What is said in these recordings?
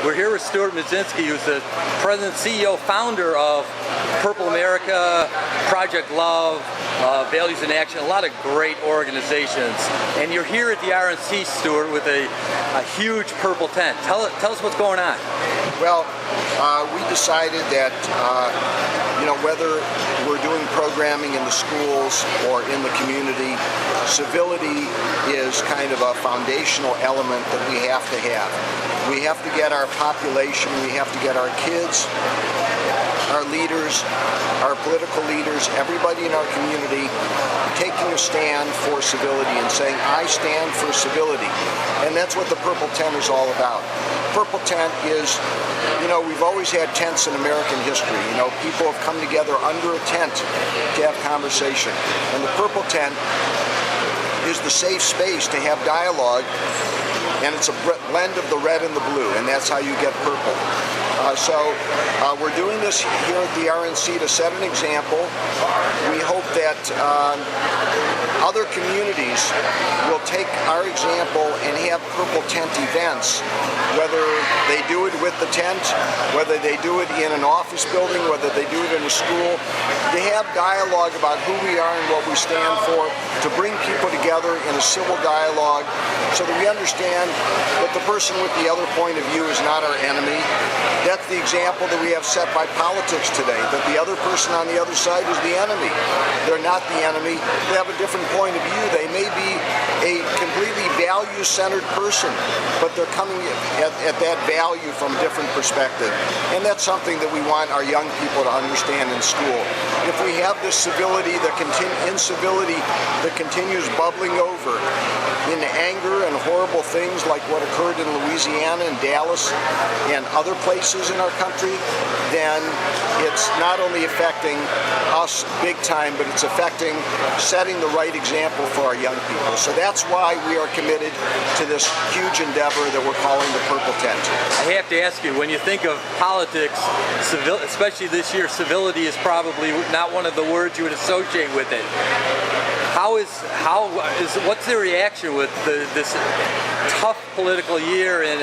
We're here with Stuart Muszynski, who's the president, CEO, founder of Purple America, Project Love, Values in Action, a lot of great organizations. And you're here at the RNC, Stuart, with a huge purple tent. Tell us what's going on. Well, we decided that whether we're doing programming in the schools or in the community, civility is kind of a foundational element that we have to have. We have to get our population, we have to get our kids, our leaders, our political leaders, everybody in our community taking a stand for civility and saying, I stand for civility. And that's what the Purple Tent is all about. Purple Tent is, we've always had tents in American history. People have come together under a tent to have conversation. And the Purple Tent is the safe space to have dialogue, and it's a blend of the red and the blue, and that's how you get purple. So we're doing this here at the RNC to set an example. We hope that other communities will take our example and have purple tent events, whether they do it with the tent, whether they do it in an office building, whether they do it in a school, to have dialogue about who we are and what we stand for, to bring people together in a civil dialogue so that we understand that the person with the other point of view is not our enemy. That's the example that we have set by politics today, that the other person on the other side is the enemy. They're not the enemy. They have a different point of view. They may be a completely value-centered person, but they're coming at that value from a different perspective. And that's something that we want our young people to understand in school. If we have this civility, incivility that continues bubbling over into anger and horrible things like what occurred in Louisiana and Dallas and other places in our country, then it's not only affecting us big time, but it's affecting setting the right example for our young people. So that's why we are committed to this huge endeavor that we're calling the Purple Tent. I have to ask you, when you think of politics, especially this year, civility is probably not one of the words you would associate with it. What's the reaction with this tough political year and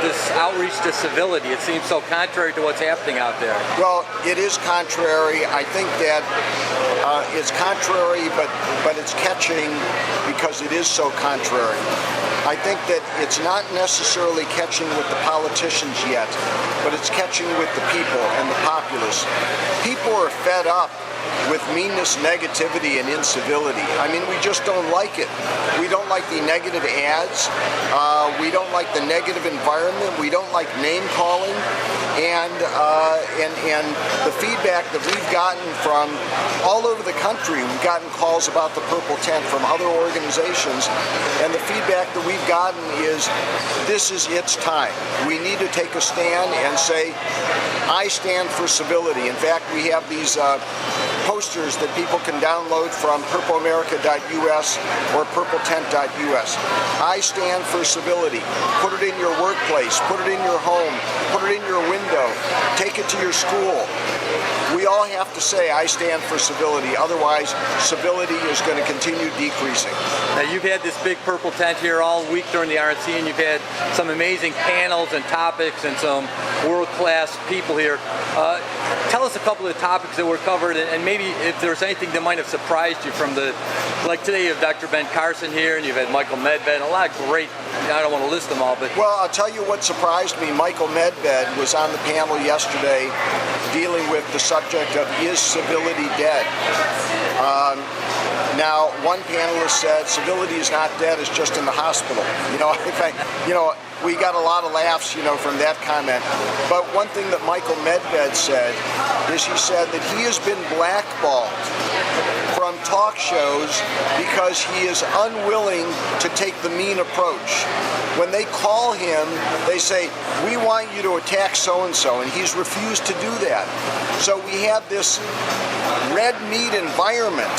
this outreach to civility? It seems so contrary to what's happening out there. Well, it is contrary. I think that it's contrary, but it's catching because it is so contrary. I think that it's not necessarily catching with the politicians yet, but it's catching with the people and the populace. People are fed up with meanness, negativity, and incivility. I mean, we just don't like it. We don't like the negative ads. We don't like the negative environment. We don't like name calling. And the feedback that we've gotten from all over the country, we've gotten calls about the Purple Tent from other organizations, and the feedback that we've gotten is this is its time. We need to take a stand and say, I stand for civility. In fact, we have these posters that people can download from purpleamerica.us or purpletent.us. I stand for civility. Put it in your workplace, put it in your home, put it in your window, take it to your school. We all have to say, I stand for civility. Otherwise, civility is going to continue decreasing. Now, you've had this big purple tent here all week during the RNC, and you've had some amazing panels and topics and some world-class people here. Tell us a couple of the topics that were covered, and maybe if there's anything that might have surprised you from like today you have Dr. Ben Carson here, and you've had Michael Medved, a lot of great, I don't want to list them all, but... Well, I'll tell you what surprised me. Michael Medved was on the panel yesterday dealing with the subject of is civility dead? Now, one panelist said civility is not dead, it's just in the hospital. We got a lot of laughs, from that comment. But one thing that Michael Medved said is he said that he has been blackballed from talk shows because he is unwilling to take the mean approach. When they call him, they say, we want you to attack so-and-so, and he's refused to do that. So we have this red meat environment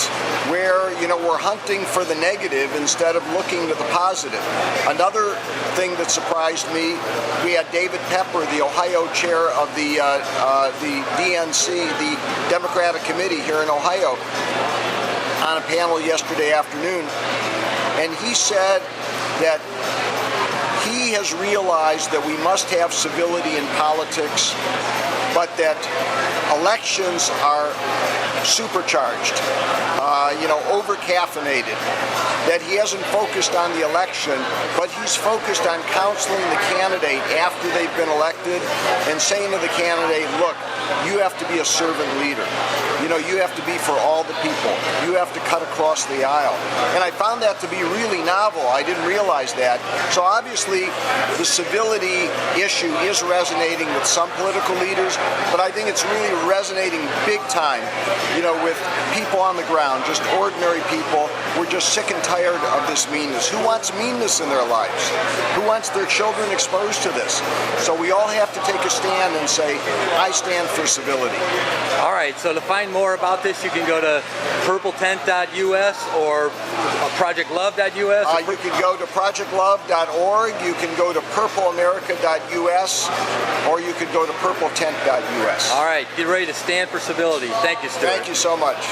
where, we're hunting for the negative instead of looking to the positive. Another thing that surprised me, we had David Pepper, the Ohio chair of the DNC, the Democratic Committee here in Ohio, on a panel yesterday afternoon, and he said that he has realized that we must have civility in politics, but that elections are supercharged, over-caffeinated, that he hasn't focused on the election, but he's focused on counseling the candidate after they've been elected and saying to the candidate, look, you have to be a servant leader. You have to be for all the people. You have to cut across the aisle. And I found that to be really novel. I didn't realize that. So obviously, the civility issue is resonating with some political leaders, but I think it's really resonating big time, with people on the ground, just ordinary people. We're just sick and tired of this meanness. Who wants meanness in their lives? Who wants their children exposed to this? So we all have to take a stand and say, I stand for civility. All right, so to find more about this, you can go to purpletent.us or projectlove.us. You can go to projectlove.org, you can go to purpleamerica.us, or you could go to purpletent.us. All right, get ready to stand for civility. Thank you, Stuart. Thank you so much.